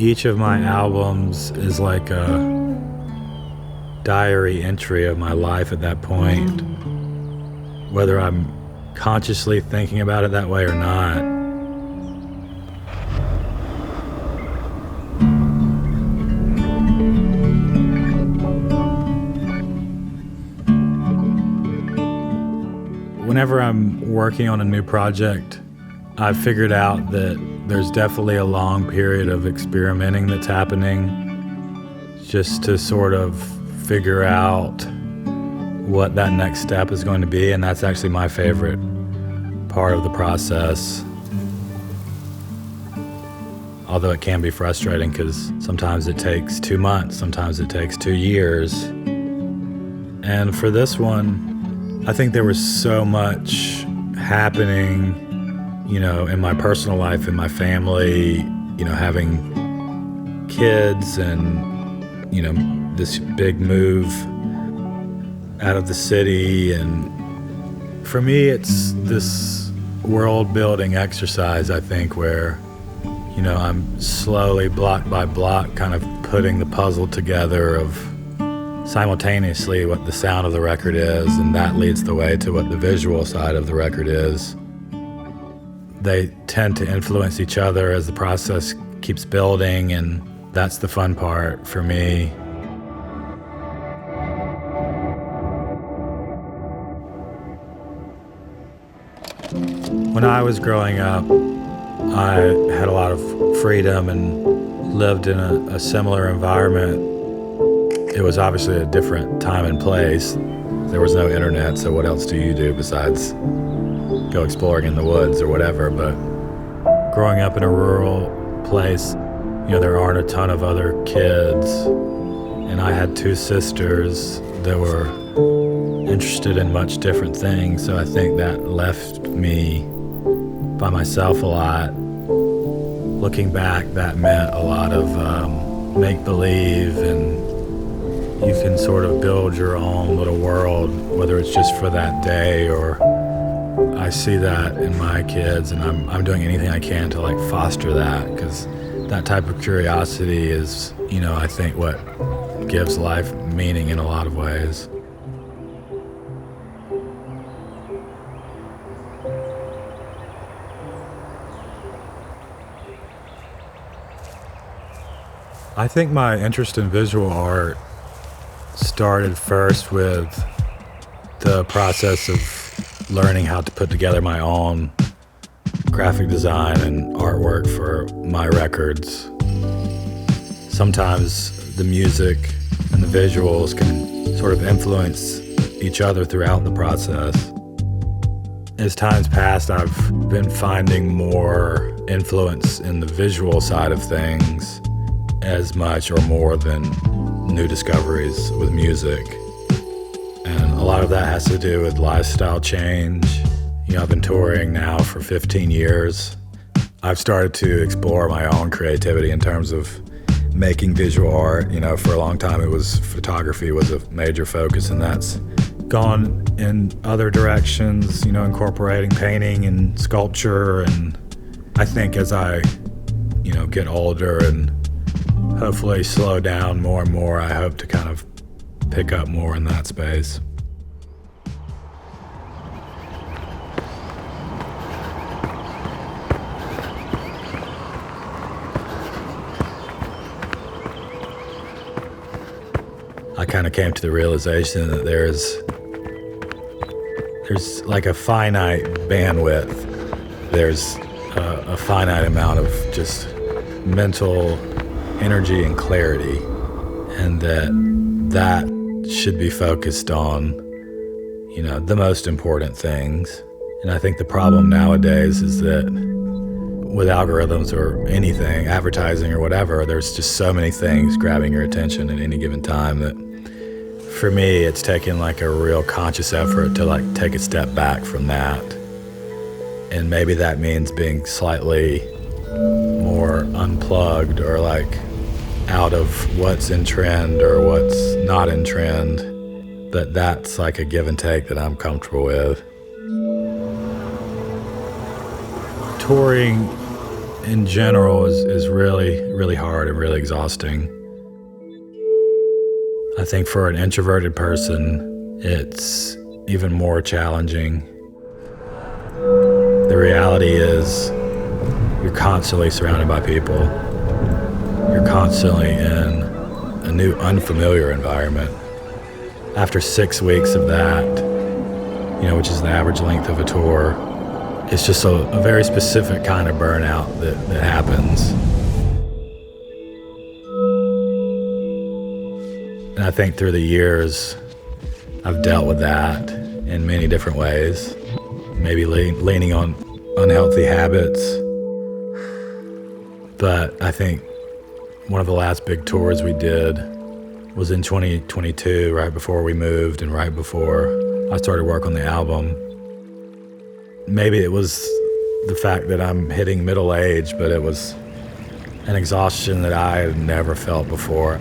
Each of my albums is like a diary entry of my life at that point, whether I'm consciously thinking about it that way or not. Whenever I'm working on a new project, I've figured out that there's definitely a long period of experimenting that's happening just to sort of figure out what that next step is going to be, and that's actually my favorite part of the process. Although it can be frustrating because sometimes it takes 2 months, sometimes it takes 2 years. And for this one, I think there was so much happening, in my personal life, in my family, having kids and, this big move out of the city. And for me, it's this world-building exercise, I think, where, I'm slowly, block by block, kind of putting the puzzle together of simultaneously what the sound of the record is, and that leads the way to what the visual side of the record is. They tend to influence each other as the process keeps building, and that's the fun part for me. When I was growing up, I had a lot of freedom and lived in a similar environment. It was obviously a different time and place. There was no internet, so what else do you do besides go exploring in the woods or whatever? But growing up in a rural place, there aren't a ton of other kids. And I had 2 sisters that were interested in much different things, so I think that left me by myself a lot. Looking back, that meant a lot of make-believe, and you can sort of build your own little world, whether it's just for that day or I see that in my kids, and I'm doing anything I can to foster that, because that type of curiosity is, I think what gives life meaning in a lot of ways. I think my interest in visual art started first with the process of learning how to put together my own graphic design and artwork for my records. Sometimes the music and the visuals can sort of influence each other throughout the process. As time's passed, I've been finding more influence in the visual side of things as much or more than new discoveries with music. And a lot of that has to do with lifestyle change. I've been touring now for 15 years. I've started to explore my own creativity in terms of making visual art. For a long time photography was a major focus, and that's gone in other directions, incorporating painting and sculpture. And I think as I, get older and hopefully slow down more and more, I hope to kind of pick up more in that space. I kind of came to the realization that there's like a finite bandwidth. There's a finite amount of just mental energy and clarity, and that should be focused on, the most important things. And I think the problem nowadays is that with algorithms or anything, advertising or whatever, there's just so many things grabbing your attention at any given time that for me, it's taken a real conscious effort to take a step back from that. And maybe that means being slightly more unplugged or out of what's in trend or what's not in trend. But that's a give and take that I'm comfortable with. touring in general is really, really hard and really exhausting. I think for an introverted person, it's even more challenging. The reality is you're constantly surrounded by people. You're constantly in a new, unfamiliar environment. After 6 weeks of that, which is the average length of a tour, it's just a very specific kind of burnout that happens. And I think through the years, I've dealt with that in many different ways. Maybe leaning on unhealthy habits. But I think one of the last big tours we did was in 2022, right before we moved and right before I started work on the album. Maybe it was the fact that I'm hitting middle age, but it was an exhaustion that I had never felt before.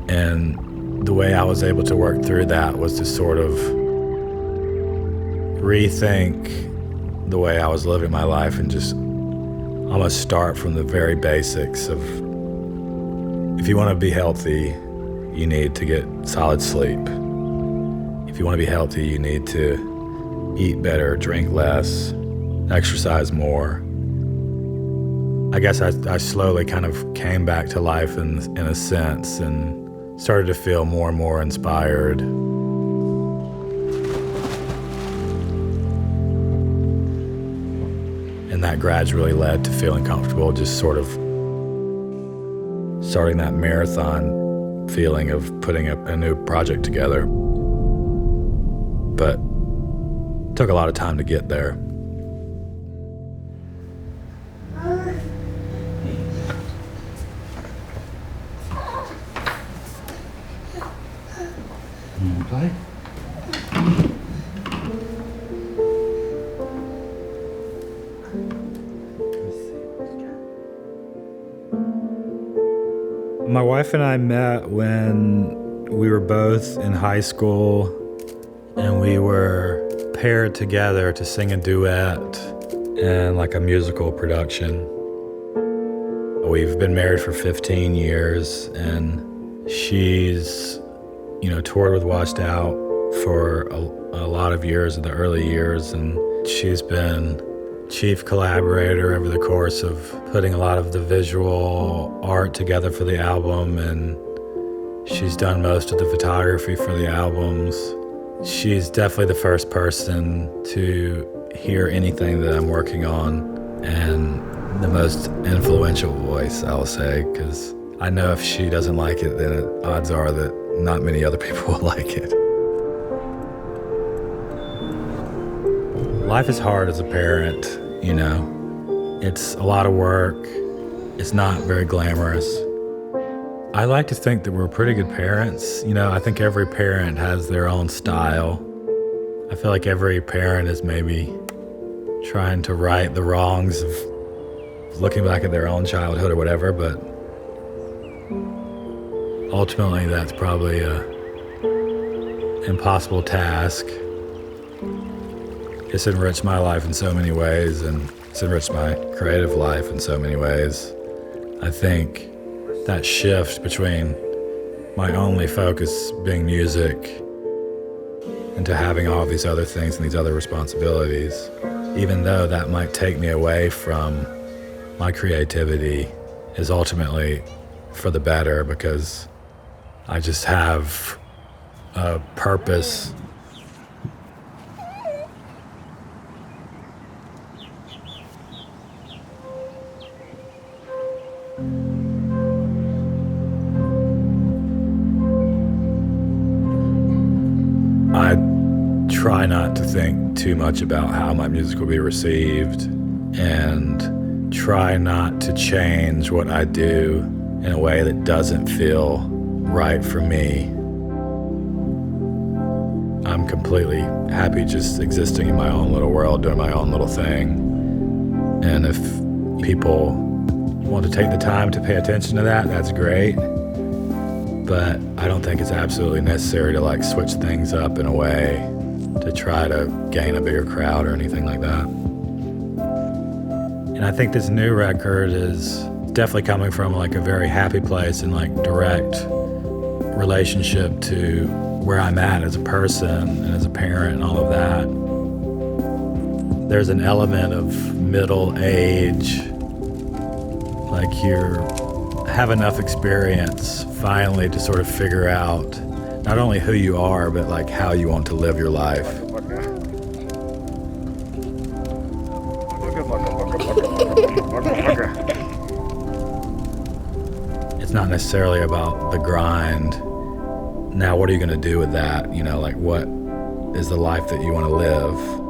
And the way I was able to work through that was to sort of rethink the way I was living my life and just almost start from the very basics of, if you want to be healthy, you need to get solid sleep. If you want to be healthy, you need to eat better, drink less, exercise more. I guess I slowly kind of came back to life in a sense and started to feel more and more inspired. And that gradually led to feeling comfortable, just sort of starting that marathon feeling of putting a new project together. But it took a lot of time to get there. Play? My wife and I met when we were both in high school, and we were paired together to sing a duet in like a musical production. We've been married for 15 years, and she's, toured with Washed Out for a lot of years in the early years, and she's been chief collaborator over the course of putting a lot of the visual art together for the album, and she's done most of the photography for the albums. She's definitely the first person to hear anything that I'm working on, and the most influential voice, I'll say, because I know if she doesn't like it, then odds are that not many other people will like it. Life is hard as a parent, It's a lot of work. It's not very glamorous. I like to think that we're pretty good parents. I think every parent has their own style. I feel like every parent is maybe trying to right the wrongs of looking back at their own childhood or whatever, but ultimately that's probably an impossible task. It's enriched my life in so many ways, and it's enriched my creative life in so many ways. I think that shift between my only focus being music and to having all these other things and these other responsibilities, even though that might take me away from my creativity, is ultimately for the better, because I just have a purpose. I try not to think too much about how my music will be received, and try not to change what I do in a way that doesn't feel right for me. I'm completely happy just existing in my own little world, doing my own little thing. And if people want to take the time to pay attention to that, that's great. But I don't think it's absolutely necessary to like switch things up in a way to try to gain a bigger crowd or anything like that. And I think this new record is definitely coming from like a very happy place and like direct relationship to where I'm at as a person and as a parent and all of that. There's an element of middle age, like you have enough experience finally to sort of figure out not only who you are, but like how you want to live your life. It's not necessarily about the grind. Now, what are you going to do with that? You know, like what is the life that you want to live?